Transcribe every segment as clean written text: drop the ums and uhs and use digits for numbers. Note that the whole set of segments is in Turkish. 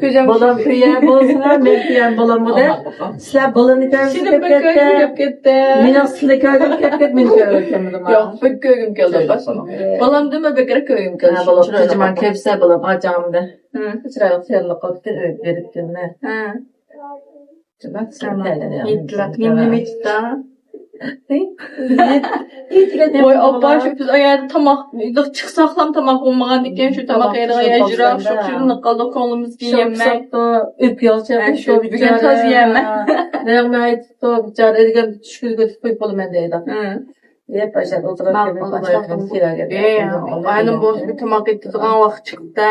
Balam kıyar bolsunlar, ben kıyar balam bu da. Sizler balanı Şimdi ben köygüm gitti. Min aslında köygüm ketket, min köygüm Yok, ben köygüm geldi. Balam deme bekere köygüm geldi. Balam kocaman kepse balam acamda. Hı. Çırağın terli kalktı, verip dinle. Ha. Bak Tamam. sen Yitlat. Yemim içta. Oy abba şu biz ayarda tamak çıksaklam tamak olmagan diken şu tamak ayarda yajıraq şu şunu qaldı kolumuz giyemmek. Öp yalça Şu bugün toz yeme. Ne ait to bicara degan şükür götüp koyup bolum endeydi. Hı. Hep aşağı oturup Bak, yemek Allah koyup çarpın. kira geldi. Aynen boş bir tamak ettiğin vaqt çıktı.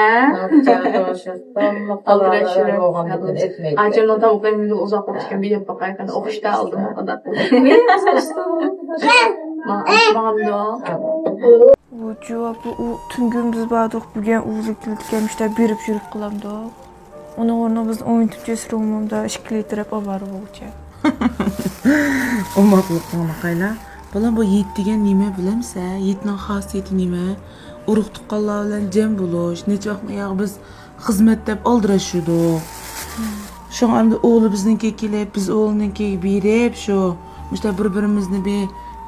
Acın o tamak benim uzak oluşken bir yapak aykan oxuşta aldım o kadar. Bu cevabı tüm biz bardık bilgen uzak gelmişler berip jürüp kılamdı. Onun ornuna biz oyun tüpçesi romamda işkiletirip avarı olacak. O maqluqni qayla. Bolam bu yit degan nima bilamsa, yitning xosiyati nima? Urug' tuqqanlar bilan jam bo'lish, necha vaqt biz xizmat deb oldirashdik. Shu endi o'g'li bizniki kelib, biz o'g'linikiga berib, shu işte bir-birimizni bir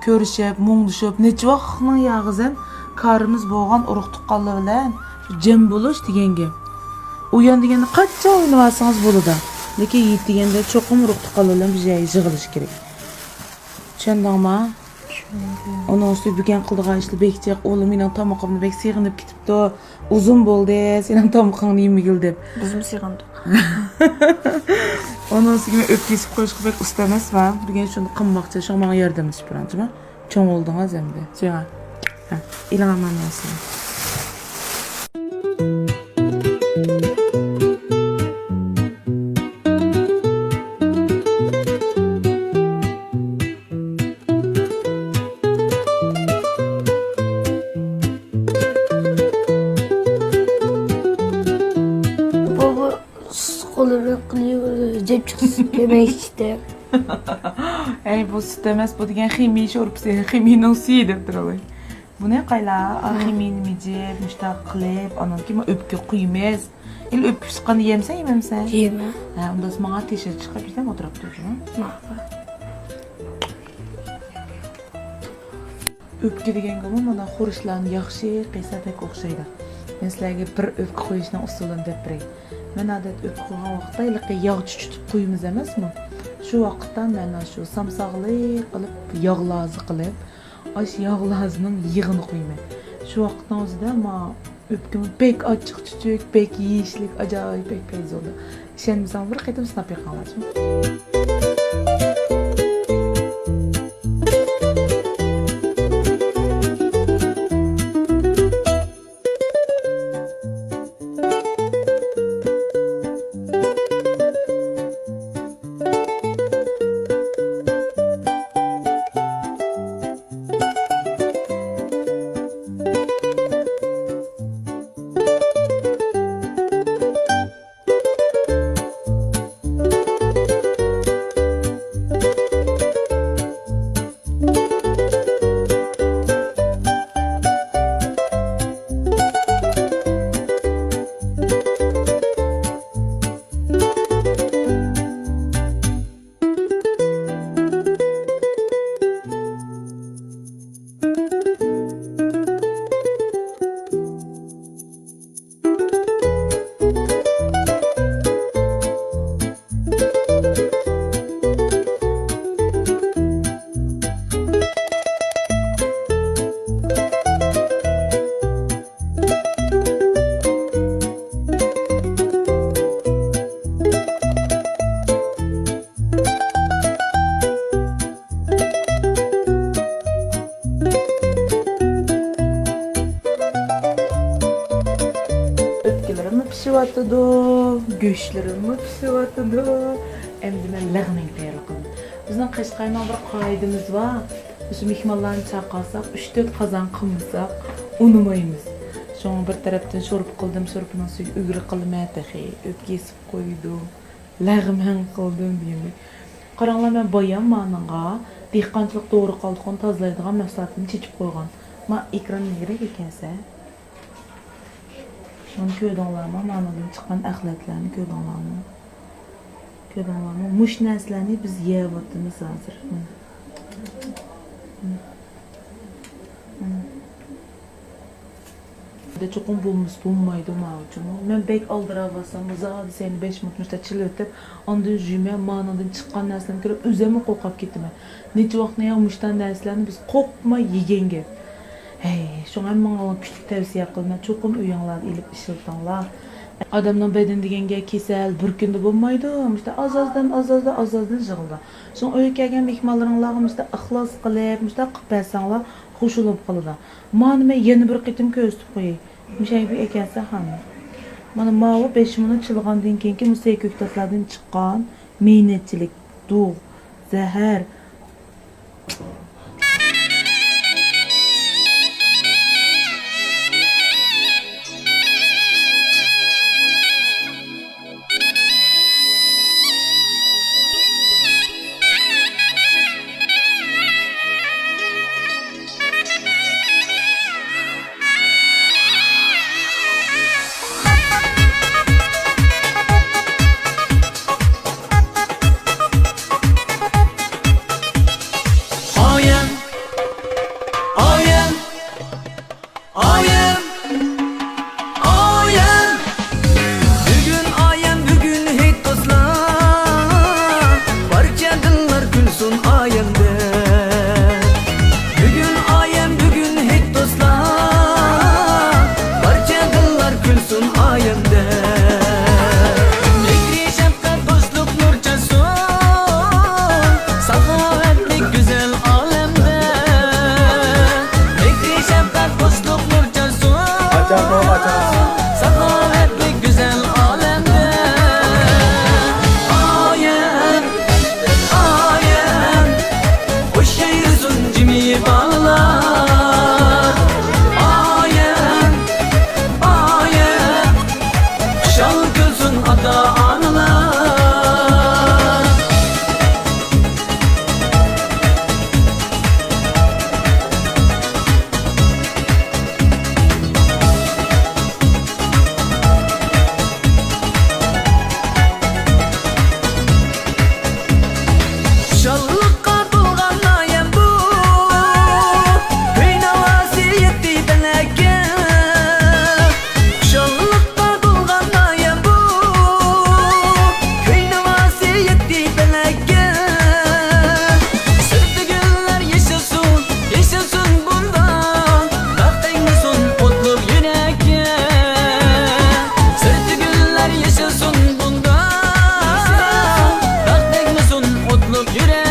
ko'rishib, mungdishib, necha vaqtning yag'izim karimiz bo'lgan urug' tuqqanlar bilan jam bo'lish degan gap. Uyan deganda qancha o'ynasangiz bo'ladi. Lekin yit deganda cho'qim urug' tuqqanlar bilan bir joyga yig'ilish kerak. Tushundingmi? Onun üstü büken kıldığa işte bekçek oğlum mening tomoqimni bek sığınıp ketibdi. Uzun bo'ldi, sening tomoqingni yemigil deb. Bizim sığındı. Onun üstüne öpkesip qo'yishga bek usta emas va bugun shuni qilmoqchi, shu menga yordamlashib biramchimi? Cho'ng oldingiz endi. So'ng. Ha, ilg'aman olsin. Cep çıksın yemek işte. Ey bu süt emas, bu degan ximiy sho'rpsi, ximiyning suyi deb turadi. Buni qayla, ximiyni mijib, mushtaq qilib, ondan keyin o'pka quymaymiz. El o'pib chiqqanda yemsa, yemamsa? Yeme. Ha, unda menga teshib chiqib ketib o'tirib turishim. O'pka deganga mana xurishlarni yaxshi qiysadek o'xshaydi. Men sizlarga bir o'pka qo'yishni usulini deb beray. Men odat o'pka qo'ygan vaqtda iliqqa yog' chuchitib qo'yamiz emasmi? Shu vaqtdan mana shu samsaqli qilib yog'lazi qilib, osh yog'lazining yig'ini qo'yman. Shu vaqtdan o'zida men o'pkam bek ochiq chuchuk, bek yeyishlik ajoyib bek payzoldi. Ishonmasam bir qaytim sinab yiqamoqchiman. Pişivatıdı, göçlerimi pişivatıdı. Endi men lag'ning tayyor qildim. Bizning Qashqarda bir qoidamiz var. Shu mehmonlarni chaqirsak, 3-4 qozon qilmasak, unmaymiz. Şoň bir tarapdan şorup qildim, şorupning suyu o'g'ri qilmadi, o'tkazib qo'ydim. Lag'im ham qildim deyman. Qaranglar, men boyam menga dehqonchilik to'g'ri qoldigan tozlaydigan mahsulotni chechib qo'ygan. Men ekranni kerak ekansa Onu ko'rdinglarmi? Manadan chiqqan axlatlarni ko'rdinglarmi? Ko'rdinglarmi? Mush narsalarni biz yeyapmiz hozir. De cho'qim bo'lmaydi men uchun. Men bek oldiravatsam, zodi seni 5 minutda chil o'tib, ondan juma manadan chiqqan narsalarni ko'rib o'zimni qo'rqib ketaman. Necha vaqtni yo'mishdan narsalarni biz qo'rqmay yeganga. Hey, shunga menga kuchli tavsiya qilaman. Cho'qim uyinglarga ilib ishiltinglar. Adamning beden deganga kasal bir kunda bo'lmaydi. İşte azazdan yig'ildi. So'ng uyga kelgan mehmonlaringlarga işte ixlos qilib, işte qilib bersanglar, xushulib qiladi. Mana men yana bir qitim ko'rsatib qo'yay. Mishay bu ekansa ham. Mana mavi 5 minut chilgandan keyingi musay ko'ktatlardan chiqqan meynatchilik, dug', zahar. Yürek